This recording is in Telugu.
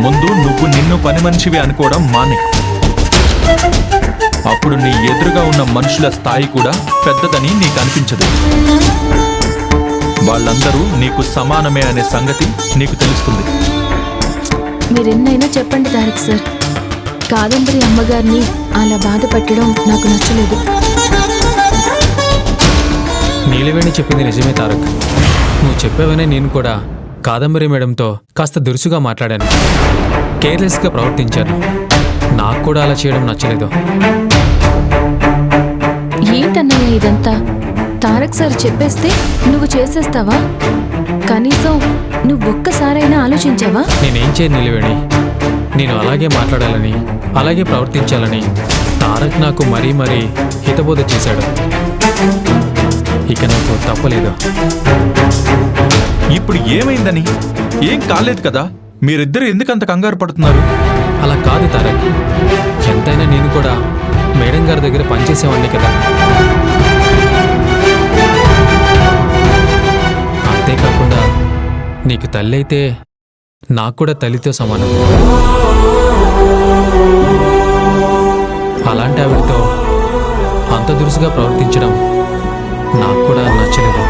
ముందు నువ్వు నిన్ను పని మనిషివి అనుకోవడం మానే. అప్పుడు నీ ఎదురుగా ఉన్న మనుషుల స్థాయి కూడా పెద్దదని నీకు అనిపించదు. వాళ్ళందరూ నీకు సమానమే అనే సంగతి నీకు తెలుస్తుంది. మీరెన్నైనా చెప్పండి తారక్ సార్, కాదంబరి అమ్మగారిని అలా బాధ పెట్టడం నాకు నచ్చలేదు. నీలవేణి చెప్పింది నిజమే తారక్. నువ్వు చెప్పావనే నేను కూడా కాదంబరి మేడంతో కాస్త దురుసుగా మాట్లాడాను, కేర్లెస్గా ప్రవర్తించాను. నాకు కూడా అలా చేయడం నచ్చలేదు. ఏంటన్నయ్య ఇదంతా? తారక్ సార్ చెప్పేస్తే నువ్వు చేసేస్తావా? కనీసం నువ్వొక్కసారైనా ఆలోచించావా? నేనేం చేయను నీలవేణి. నేను అలాగే మాట్లాడాలని, అలాగే ప్రవర్తించాలని తారక్ నాకు మరీ మరీ హితబోధ చేశాడు. ఇక నాకు తప్పలేదు. ఇప్పుడు ఏమైందని? ఏం కాలేదు కదా, మీరిద్దరు ఎందుకంత కంగారు పడుతున్నారు? అలా కాదు తారక్, ఎంతైనా నేను కూడా మేడం గారి దగ్గర పనిచేసేవాడిని కదా. అంతేకాకుండా నీకు తల్లి అయితే నాకు కూడా తల్లితో సమానం. అలాంటి ఆవిడతో అంత దురుసుగా ప్రవర్తించడం నాకు కూడా నచ్చలేదు.